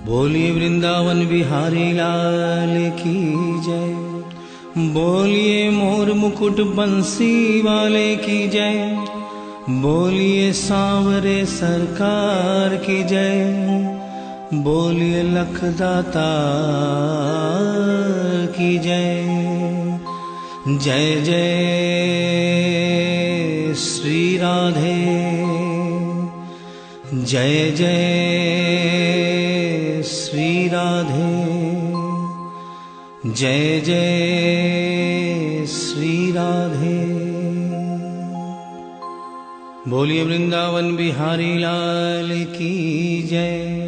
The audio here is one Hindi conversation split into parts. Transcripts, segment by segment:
बोलिए वृंदावन बिहारी लाल की जय। बोलिए मोर मुकुट बंसी वाले की जय। बोलिए सांवरे सरकार की जय। बोलिए लखदाता की जय। जय जय श्री राधे। जय जय श्री राधे। जय जय श्री राधे। बोलिए वृंदावन बिहारी लाल की जय।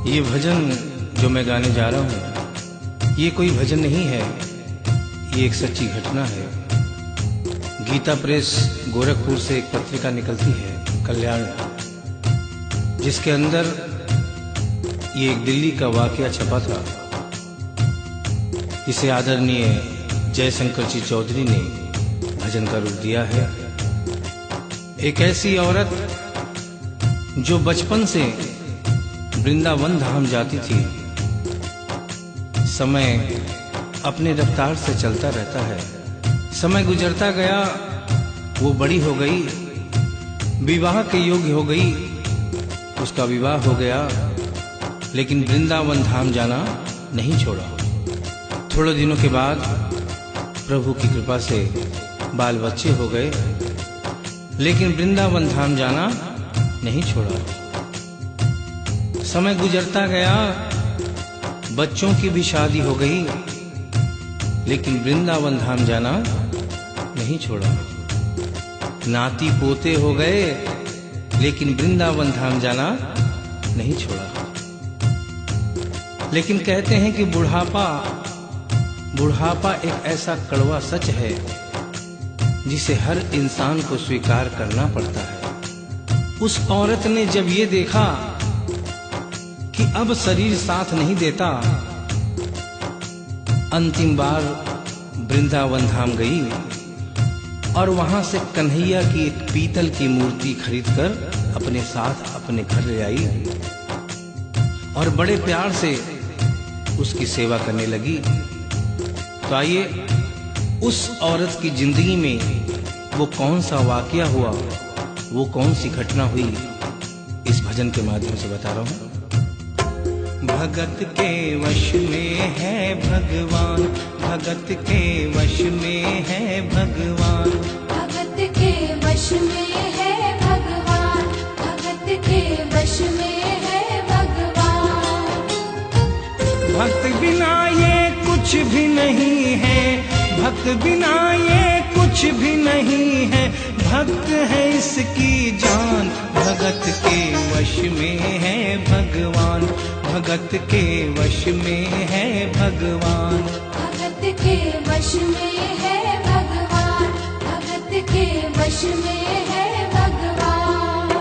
ये भजन जो मैं गाने जा रहा हूँ, ये कोई भजन नहीं है, ये एक सच्ची घटना है। गीता प्रेस गोरखपुर से एक पत्रिका निकलती है, कल्याण, जिसके अंदर ये एक दिल्ली का वाकया छपा था, जिसे आदरणीय जयशंकर जी चौधरी ने भजन का रूप दिया है। एक ऐसी औरत जो बचपन से वृंदावन धाम जाती थी। समय अपने रफ्तार से चलता रहता है। समय गुजरता गया, वो बड़ी हो गई, विवाह के योग्य हो गई, उसका विवाह हो गया, लेकिन वृंदावन धाम जाना नहीं छोड़ा। थोड़े दिनों के बाद प्रभु की कृपा से बाल बच्चे हो गए, लेकिन वृंदावन धाम जाना नहीं छोड़ा। समय गुजरता गया, बच्चों की भी शादी हो गई, लेकिन वृंदावन धाम जाना नहीं छोड़ा। नाती पोते हो गए, लेकिन वृंदावन धाम जाना नहीं छोड़ा। लेकिन कहते हैं कि बुढ़ापा एक ऐसा कड़वा सच है जिसे हर इंसान को स्वीकार करना पड़ता है। उस औरत ने जब ये देखा कि अब शरीर साथ नहीं देता, अंतिम बार वृंदावन धाम गई और वहां से कन्हैया की एक पीतल की मूर्ति खरीदकर अपने साथ अपने घर ले आई और बड़े प्यार से उसकी सेवा करने लगी। तो आइए उस औरत की जिंदगी में वो कौन सा वाकया हुआ, वो कौन सी घटना हुई, इस भजन के माध्यम से बता रहा हूं। भगत के वश में है भगवान, भगत के वश में है भगवान, भगत के वश में है भगवान, भगत के वश में है भगवान। भक्त बिना ये कुछ भी नहीं है, भक्त बिना ये कुछ भी नहीं है, भक्त है इसकी जान। भगत के वश में है भगवान, भगत के वश में है भगवान, भगत के वश में है भगवान, भगत के वश में है भगवान।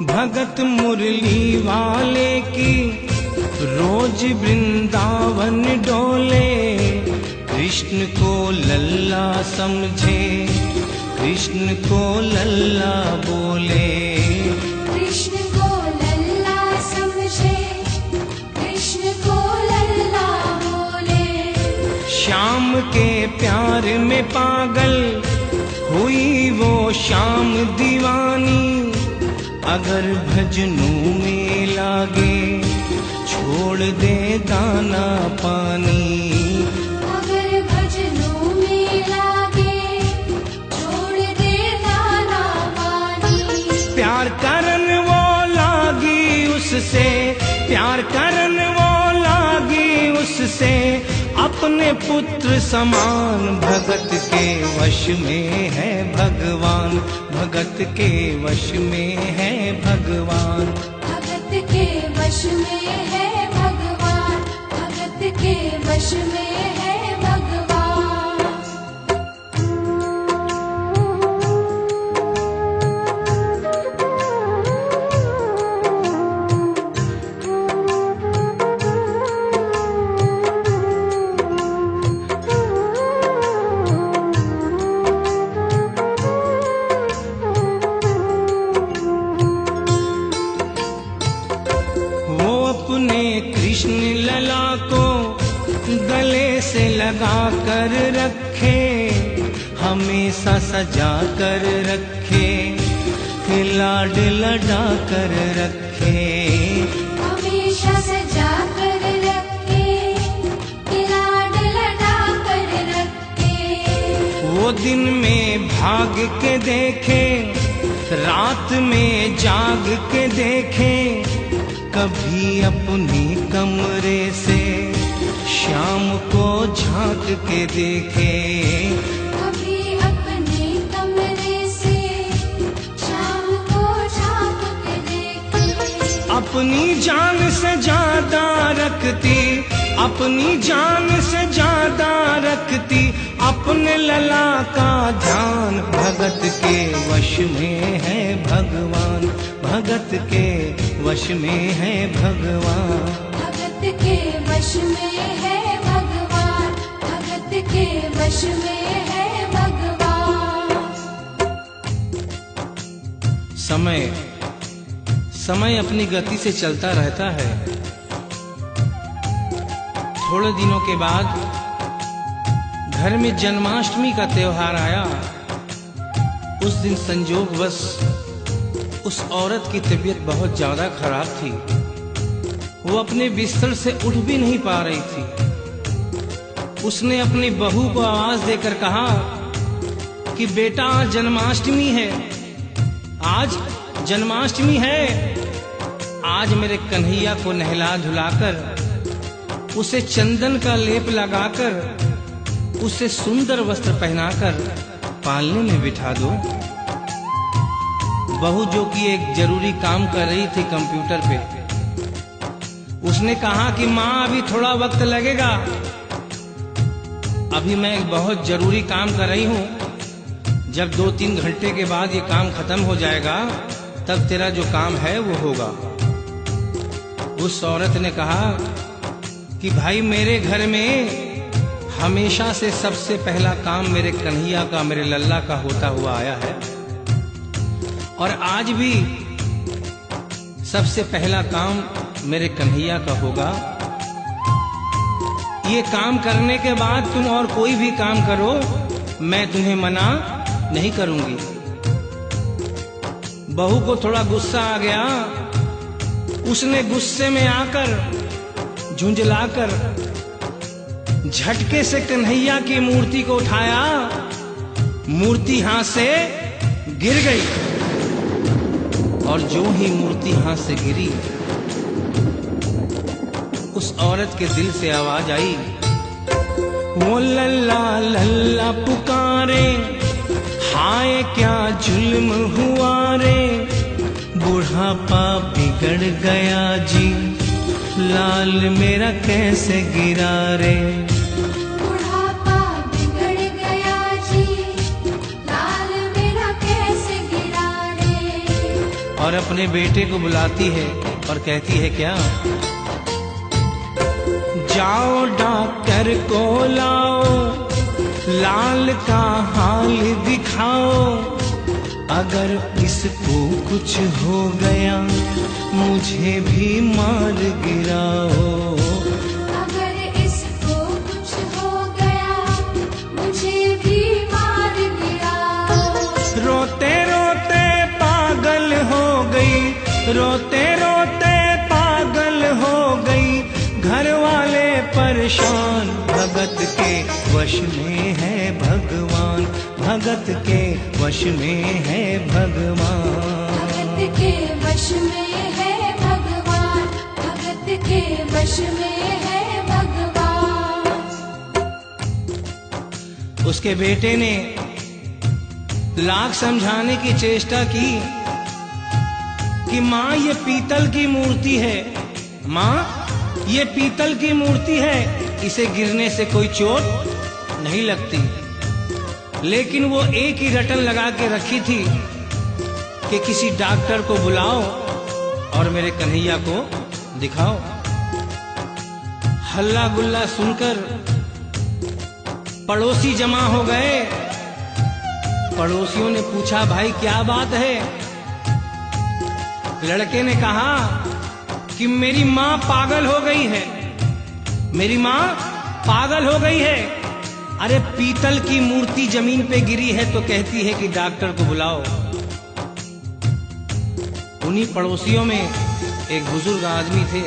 भगत मुरली वाले की रोज वृंदावन डोले, कृष्ण को लल्ला समझे, कृष्ण को लल्ला बोले, कृष्ण को लल्ला समझे, कृष्ण को लल्ला बोले। श्याम के प्यार में पागल हुई वो शाम दीवानी। अगर भजनों में लागे छोड़ दे दाना पानी। अगर भजनों में लागे छोड़ दे दाना पानी। प्यार करन वो लागी उससे, प्यार करन वो लागी उससे, अपने पुत्र समान। भगत के वश में है भगवान, भगत के वश में है भगवान। भगत के वश में है भगवान, भगत के वश में है भगवान। कृष्ण लला को गले से लगा कर रखे, हमेशा सजा कर रखे, लाड लड़ा कर रखे। हमेशा सजा कर रखे, लाड लड़ा कर रखे। वो दिन में भाग के देखे, रात में जाग के देखे, कभी अपने कमरे से शाम को झांक के देखे। कभी अपने कमरे से शाम को झांक के देखे। अपनी जान से ज्यादा रखती, अपनी जान से ज्यादा रखती, अपने लला का ध्यान। भगत के वश में है भगवान, भगत के वश में है भगवान। भगत के वश में है भगवान, भगत के वश में है भगवान। समय समय अपनी गति से चलता रहता है। थोड़े दिनों के बाद घर में जन्माष्टमी का त्योहार आया। उस दिन संजोगवश उस औरत की तबीयत बहुत ज्यादा खराब थी। वो अपने बिस्तर से उठ भी नहीं पा रही थी। उसने अपनी बहू को आवाज देकर कहा कि बेटा आज जन्माष्टमी है, आज जन्माष्टमी है। आज मेरे कन्हैया को नहला धुलाकर, उसे चंदन का लेप लगाकर, उसे सुंदर वस्त्र पहनाकर पालने में बिठा दो। बहू जो कि एक जरूरी काम कर रही थी कंप्यूटर पे, उसने कहा कि माँ अभी थोड़ा वक्त लगेगा, अभी मैं एक बहुत जरूरी काम कर रही हूँ। जब 2-3 घंटे के बाद ये काम खत्म हो जाएगा तब तेरा जो काम है वो होगा। उस औरत ने कहा कि भाई मेरे घर में हमेशा से सबसे पहला काम मेरे कन्हैया का, मेरे लल्ला का होता हुआ आया है, और आज भी सबसे पहला काम मेरे कन्हैया का होगा। ये काम करने के बाद तुम और कोई भी काम करो, मैं तुम्हें मना नहीं करूंगी। बहू को थोड़ा गुस्सा आ गया। उसने गुस्से में आकर, झुंझलाकर झटके से कन्हैया की मूर्ति को उठाया। मूर्ति हाथ से गिर गई, और जो ही मूर्ति हाथ से गिरी, उस औरत के दिल से आवाज आई, वो लल्ला लल्ला पुकारे, हाय क्या जुल्म हुआ रे, बुढ़ापा बिगड़ गया जी, लाल मेरा कैसे गिरा रे। बुढ़ापा बिगड़ गया जी, लाल मेरा कैसे गिरा रे। और अपने बेटे को बुलाती है और कहती है क्या, जाओ डॉक्टर को लाओ, लाल का हाल दिखाओ, अगर इसको कुछ हो गया मुझे भी मार गिराओ। अगर इसको कुछ हो गया रोते रोते पागल हो गई, घर वाले परेशान। भगत के वश में है भगवान, भगत के वश में है भगवान। भगत के वश में है भगवान, भगत के वश में है भगवान। उसके बेटे ने लाख समझाने की चेष्टा की कि माँ ये पीतल की मूर्ति है, माँ ये पीतल की मूर्ति है, इसे गिरने से कोई चोट नहीं लगती। लेकिन वो एक ही रटन लगा के रखी थी कि किसी डॉक्टर को बुलाओ और मेरे कन्हैया को दिखाओ। हल्ला गुल्ला सुनकर पड़ोसी जमा हो गए। पड़ोसियों ने पूछा, भाई क्या बात है? लड़के ने कहा कि मेरी माँ पागल हो गई है, मेरी माँ पागल हो गई है। अरे पीतल की मूर्ति जमीन पे गिरी है तो कहती है कि डॉक्टर को बुलाओ। उन्हीं पड़ोसियों में एक बुजुर्ग आदमी थे।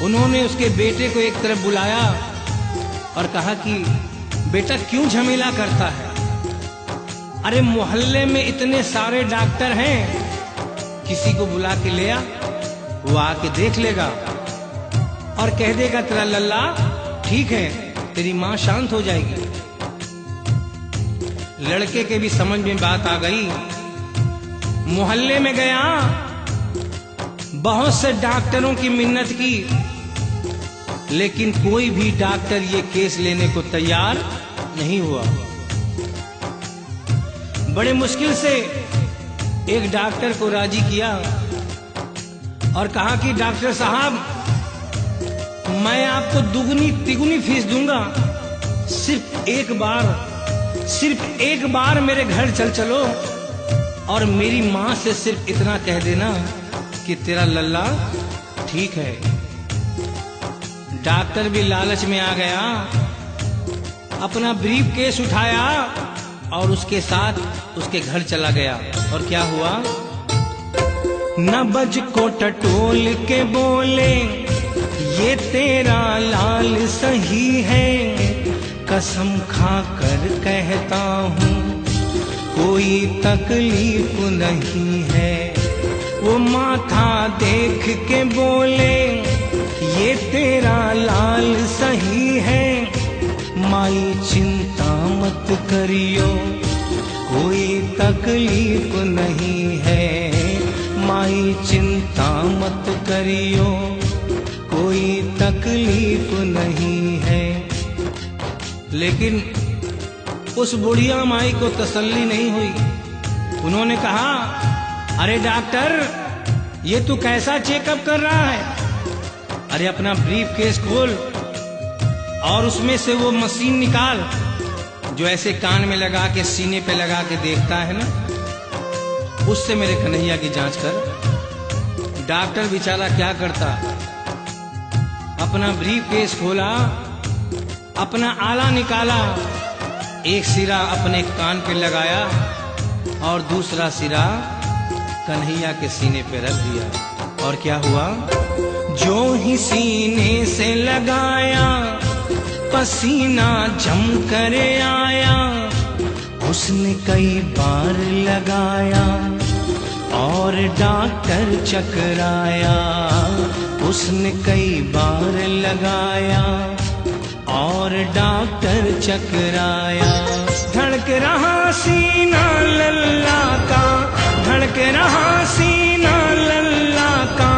उन्होंने उसके बेटे को एक तरफ बुलाया और कहा कि बेटा क्यों झमेला करता है? अरे मोहल्ले में इतने सारे डॉक्टर हैं, किसी को बुला के ले आ, वो आके देख लेगा और कह देगा तेरा लल्ला ठीक है, तेरी माँ शांत हो जाएगी। लड़के के भी समझ में बात आ गई। मोहल्ले में गया, बहुत से डॉक्टरों की मिन्नत की, लेकिन कोई भी डॉक्टर ये केस लेने को तैयार नहीं हुआ। बड़े मुश्किल से एक डॉक्टर को राजी किया और कहा कि डॉक्टर साहब मैं आपको दुगनी तिगुनी फीस दूंगा, सिर्फ एक बार मेरे घर चलो और मेरी माँ से सिर्फ इतना कह देना कि तेरा लल्ला ठीक है। डॉक्टर भी लालच में आ गया, अपना ब्रीफ केस उठाया और उसके साथ उसके घर चला गया। और क्या हुआ? नबज को टटोल के बोले, ये तेरा लाल सही है, कसम खाकर कहता हूँ कोई तकलीफ नहीं है। वो माथा देख के बोले, ये तेरा लाल सही है, माई चिंता मत करियो कोई तकलीफ नहीं है, माई चिंता मत करियो कोई तकलीफ नहीं है। लेकिन उस बुढ़िया माई को तसल्ली नहीं हुई। उन्होंने कहा, अरे डॉक्टर ये तू कैसा चेकअप कर रहा है? अरे अपना ब्रीफ केस खोल और उसमें से वो मशीन निकाल जो ऐसे कान में लगा के सीने पे लगा के देखता है ना, उससे मेरे कन्हैया की जांच कर। डॉक्टर बेचारा क्या करता, अपना ब्रीफ केस खोला, अपना आला निकाला, एक सिरा अपने कान पे लगाया और दूसरा सिरा कन्हैया के सीने पे रख दिया। और क्या हुआ? जो ही सीने से लगाया पसीना जम कर आया, उसने कई बार लगाया और डॉक्टर चकराया, उसने कई बार लगाया और डॉक्टर चकराया। धड़क रहा सीना लल्ला का, धड़क रहा सीना लल्ला का,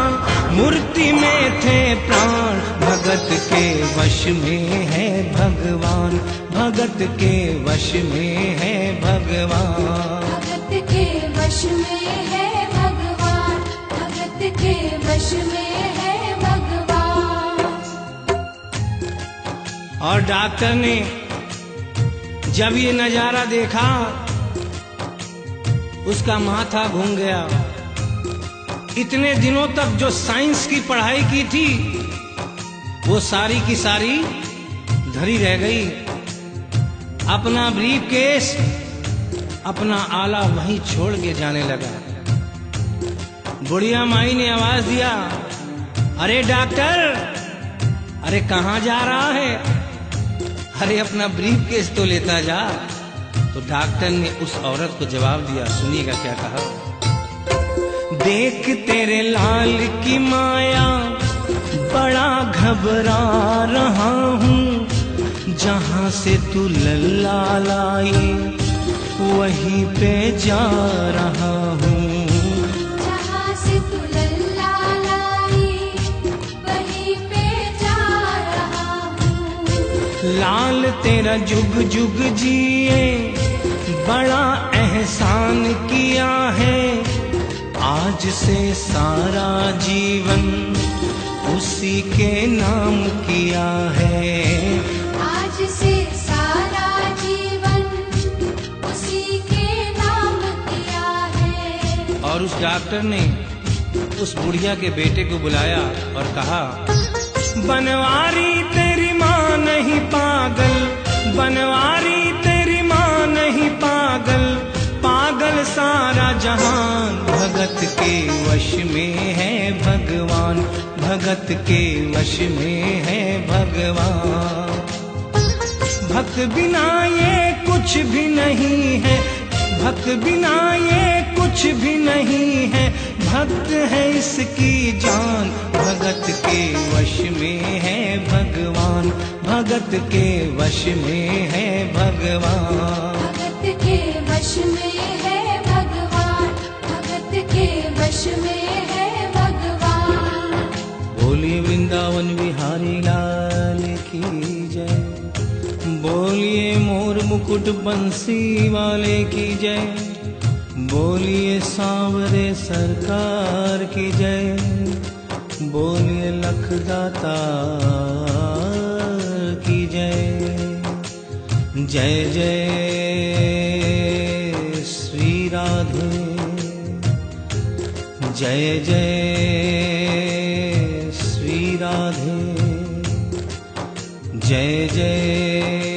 मूर्ति में थे प्राण, भगत के वश में है भगवान, भगत के वश में है भगवान। भगत के वश में है भगवान, भगत के वश में है भगवान। और डॉक्टर ने जब ये नजारा देखा, उसका माथा घूम गया। इतने दिनों तक जो साइंस की पढ़ाई की थी वो सारी की सारी धरी रह गई। अपना ब्रीफ केस, अपना आला वहीं छोड़ के जाने लगा। बुढ़िया माई ने आवाज दिया, अरे डॉक्टर, अरे कहाँ जा रहा है? अरे अपना ब्रीफ केस तो लेता जा। तो डॉक्टर ने उस औरत को जवाब दिया, सुनिएगा क्या कहा। देख तेरे लाल की माया बड़ा घबरा रहा हूँ, जहाँ से तू लल्ला लाई वहीं पे जा रहा हूँ। जहाँ से तू लल्ला लाई वहीं पे जा रहा हूँ। लाल तेरा जुग जुग जिए बड़ा एहसान किया है, आज से सारा जीवन उसी के नाम किया है। आज से सारा जीवन उसी के नाम किया है। और उस डॉक्टर ने उस बुढ़िया के बेटे को बुलाया और कहा, बनवारी तेरी माँ नहीं पागल, बनवारी तेरी माँ नहीं पागल, पागल सारा जहान, भगत के वश में है भगवान, भगत के वश में है भगवान। भक्त बिना ये कुछ भी नहीं है, भक्त बिना ये कुछ भी नहीं है, भक्त है इसकी जान, भगत के वश में है भगवान, भगत के वश में है भगवान। भगत के वश में है भगवान, भगत के वश में है भगवान। बोलिए वृंदावन बिहारी लाल की जय, बोलिए मोर मुकुट बंसी वाले की जय, बोलिए सांवरे सरकार की जय, बोलिए लखदाता की जय। जय जय श्री राधे, जय जय श्री राधे, जय जय